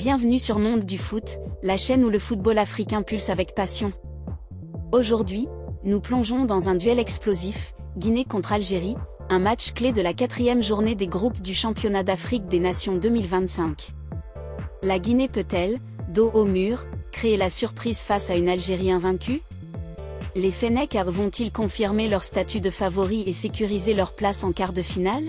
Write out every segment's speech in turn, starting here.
Bienvenue sur Monde du Foot, la chaîne où le football africain pulse avec passion. Aujourd'hui, nous plongeons dans un duel explosif, Guinée contre Algérie, un match clé de la 4e journée des groupes du Championnat d'Afrique des Nations 2025. La Guinée peut-elle, dos au mur, créer la surprise face à une Algérie invaincue? Les Fennecs vont-ils confirmer leur statut de favoris et sécuriser leur place en quart de finale?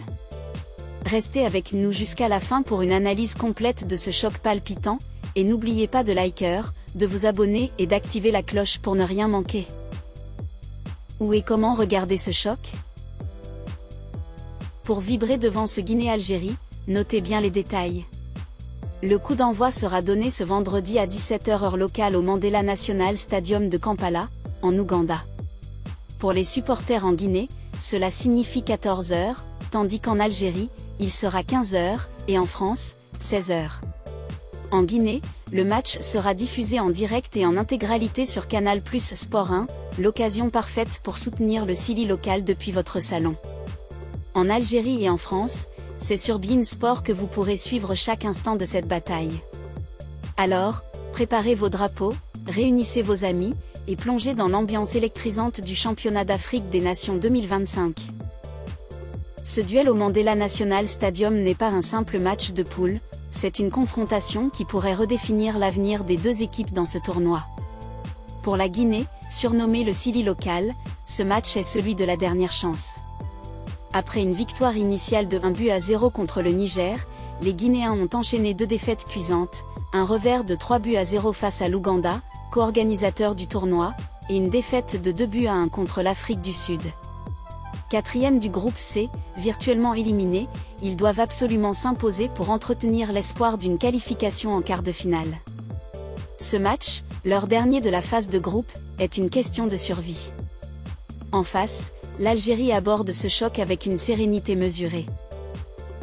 Restez avec nous jusqu'à la fin pour une analyse complète de ce choc palpitant, et n'oubliez pas de liker, de vous abonner et d'activer la cloche pour ne rien manquer. Où et comment regarder ce choc? Pour vibrer devant ce Guinée-Algérie, notez bien les détails. Le coup d'envoi sera donné ce vendredi à 17h heure locale au Mandela National Stadium de Kampala, en Ouganda. Pour les supporters en Guinée, cela signifie 14h, tandis qu'en Algérie, il sera 15h, et en France, 16h. En Guinée, le match sera diffusé en direct et en intégralité sur Canal+ Sport 1, l'occasion parfaite pour soutenir le Sili local depuis votre salon. En Algérie et en France, c'est sur beIN Sport que vous pourrez suivre chaque instant de cette bataille. Alors, préparez vos drapeaux, réunissez vos amis, et plongez dans l'ambiance électrisante du Championnat d'Afrique des Nations 2025. Ce duel au Mandela National Stadium n'est pas un simple match de poule, c'est une confrontation qui pourrait redéfinir l'avenir des deux équipes dans ce tournoi. Pour la Guinée, surnommée le Sili local, ce match est celui de la dernière chance. Après une victoire initiale de 1-0 contre le Niger, les Guinéens ont enchaîné 2 défaites cuisantes, un revers de 3-0 face à l'Ouganda, co-organisateur du tournoi, et une défaite de 2-1 contre l'Afrique du Sud. 4e du groupe C, virtuellement éliminés, ils doivent absolument s'imposer pour entretenir l'espoir d'une qualification en quart de finale. Ce match, leur dernier de la phase de groupe, est une question de survie. En face, l'Algérie aborde ce choc avec une sérénité mesurée.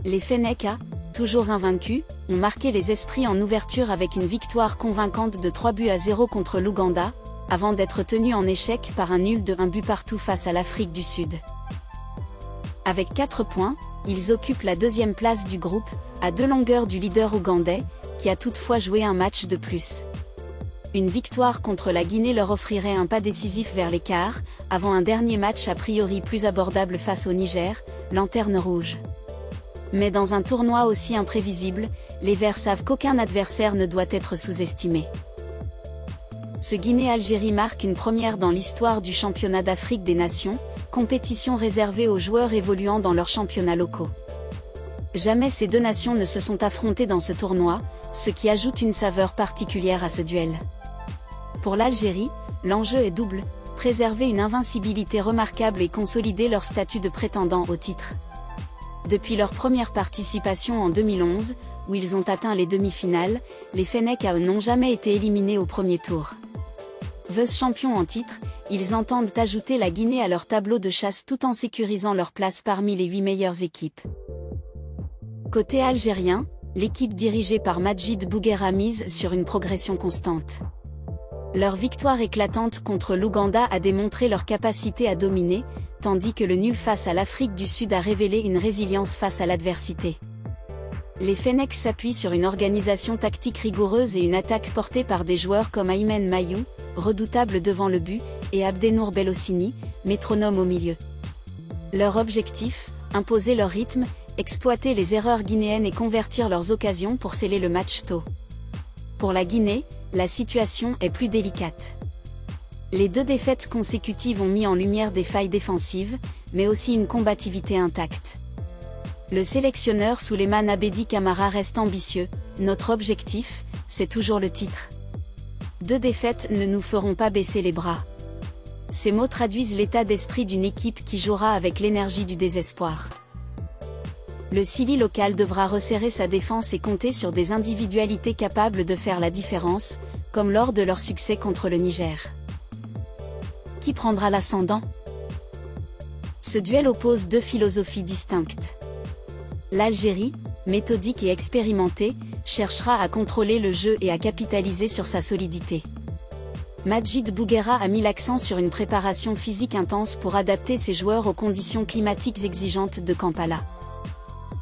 Les Fennecs, toujours invaincus, ont marqué les esprits en ouverture avec une victoire convaincante de 3-0 contre l'Ouganda, avant d'être tenus en échec par un nul de 1 but partout face à l'Afrique du Sud. Avec 4 points, ils occupent la 2e place du groupe, à 2 longueurs du leader ougandais, qui a toutefois joué un match de plus. Une victoire contre la Guinée leur offrirait un pas décisif vers les quarts, avant un dernier match a priori plus abordable face au Niger, lanterne rouge. Mais dans un tournoi aussi imprévisible, les Verts savent qu'aucun adversaire ne doit être sous-estimé. Ce Guinée-Algérie marque une première dans l'histoire du Championnat d'Afrique des Nations, compétition réservée aux joueurs évoluant dans leurs championnats locaux. Jamais ces deux nations ne se sont affrontées dans ce tournoi, ce qui ajoute une saveur particulière à ce duel. Pour l'Algérie, l'enjeu est double, préserver une invincibilité remarquable et consolider leur statut de prétendant au titre. Depuis leur première participation en 2011, où ils ont atteint les demi-finales, les Fennecs n'ont jamais été éliminés au premier tour. Vice-champions en titre, ils entendent ajouter la Guinée à leur tableau de chasse tout en sécurisant leur place parmi les 8 meilleures équipes. Côté algérien, l'équipe dirigée par Majid Bouguera mise sur une progression constante. Leur victoire éclatante contre l'Ouganda a démontré leur capacité à dominer, tandis que le nul face à l'Afrique du Sud a révélé une résilience face à l'adversité. Les Fennecs s'appuient sur une organisation tactique rigoureuse et une attaque portée par des joueurs comme Aymen Mayou, redoutable devant le but, et Abdenour Bellossini, métronome au milieu. Leur objectif, imposer leur rythme, exploiter les erreurs guinéennes et convertir leurs occasions pour sceller le match tôt. Pour la Guinée, la situation est plus délicate. Les 2 défaites consécutives ont mis en lumière des failles défensives, mais aussi une combativité intacte. Le sélectionneur Souleymane Abedi Camara reste ambitieux, notre objectif, c'est toujours le titre. 2 défaites ne nous feront pas baisser les bras. Ces mots traduisent l'état d'esprit d'une équipe qui jouera avec l'énergie du désespoir. Le Sili local devra resserrer sa défense et compter sur des individualités capables de faire la différence, comme lors de leur succès contre le Niger. Qui prendra l'ascendant? Ce duel oppose 2 philosophies distinctes. L'Algérie, méthodique et expérimentée, cherchera à contrôler le jeu et à capitaliser sur sa solidité. Majid Bouguera a mis l'accent sur une préparation physique intense pour adapter ses joueurs aux conditions climatiques exigeantes de Kampala.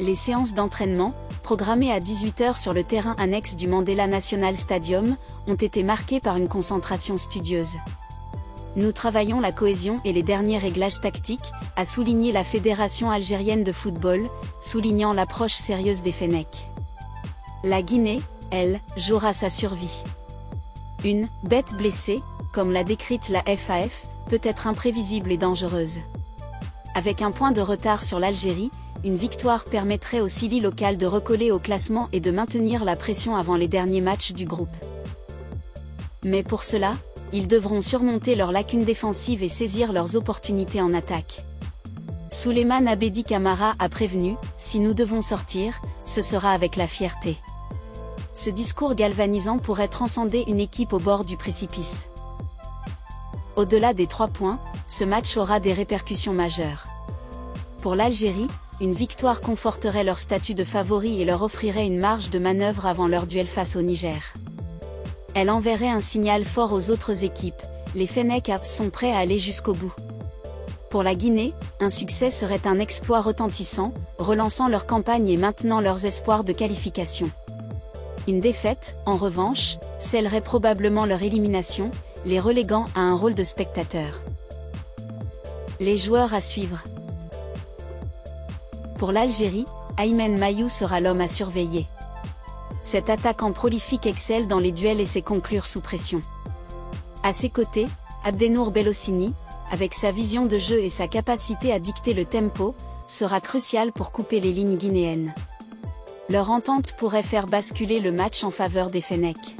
Les séances d'entraînement, programmés à 18 h sur le terrain annexe du Mandela National Stadium, ont été marqués par une concentration studieuse. Nous travaillons la cohésion et les derniers réglages tactiques, a souligné la Fédération algérienne de football, soulignant l'approche sérieuse des Fennecs. La Guinée, elle, jouera sa survie. Une « bête blessée », comme l'a décrite la FAF, peut être imprévisible et dangereuse. Avec un point de retard sur l'Algérie, une victoire permettrait au Sili local de recoller au classement et de maintenir la pression avant les derniers matchs du groupe. Mais pour cela, ils devront surmonter leurs lacunes défensives et saisir leurs opportunités en attaque. Souleymane Abedi Camara a prévenu, si nous devons sortir, ce sera avec la fierté. Ce discours galvanisant pourrait transcender une équipe au bord du précipice. Au-delà des 3 points, ce match aura des répercussions majeures. Pour l'Algérie, une victoire conforterait leur statut de favori et leur offrirait une marge de manœuvre avant leur duel face au Niger. Elle enverrait un signal fort aux autres équipes, les Fennecs sont prêts à aller jusqu'au bout. Pour la Guinée, un succès serait un exploit retentissant, relançant leur campagne et maintenant leurs espoirs de qualification. Une défaite, en revanche, scellerait probablement leur élimination, les reléguant à un rôle de spectateur. Les joueurs à suivre. Pour l'Algérie, Aymen Mayou sera l'homme à surveiller. Cet attaquant prolifique excelle dans les duels et sait conclure sous pression. À ses côtés, Abdenour Bellossini, avec sa vision de jeu et sa capacité à dicter le tempo, sera crucial pour couper les lignes guinéennes. Leur entente pourrait faire basculer le match en faveur des Fennecs.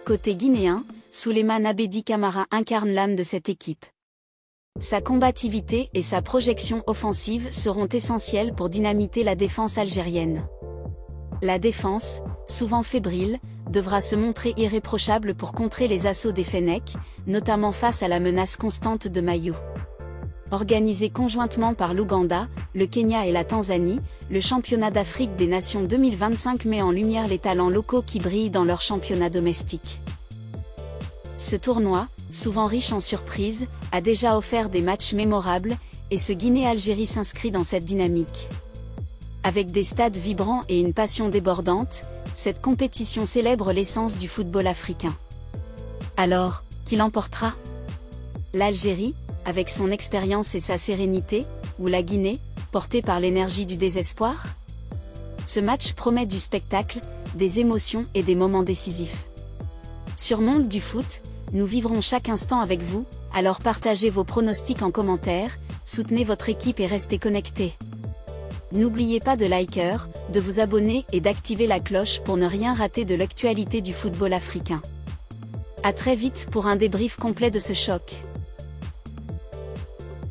Côté guinéen, Souleymane Abedi Camara incarne l'âme de cette équipe. Sa combativité et sa projection offensive seront essentielles pour dynamiter la défense algérienne. La défense, souvent fébrile, devra se montrer irréprochable pour contrer les assauts des Fennecs, notamment face à la menace constante de Mayou. Organisé conjointement par l'Ouganda, le Kenya et la Tanzanie, le championnat d'Afrique des Nations 2025 met en lumière les talents locaux qui brillent dans leur championnat domestique. Ce tournoi, souvent riche en surprises, a déjà offert des matchs mémorables, et ce Guinée-Algérie s'inscrit dans cette dynamique. Avec des stades vibrants et une passion débordante, cette compétition célèbre l'essence du football africain. Alors, qui l'emportera ? L'Algérie, avec son expérience et sa sérénité, ou la Guinée, portée par l'énergie du désespoir ? Ce match promet du spectacle, des émotions et des moments décisifs. Sur Monde du Foot, nous vivrons chaque instant avec vous, alors partagez vos pronostics en commentaire, soutenez votre équipe et restez connectés. N'oubliez pas de liker, de vous abonner et d'activer la cloche pour ne rien rater de l'actualité du football africain. À très vite pour un débrief complet de ce choc.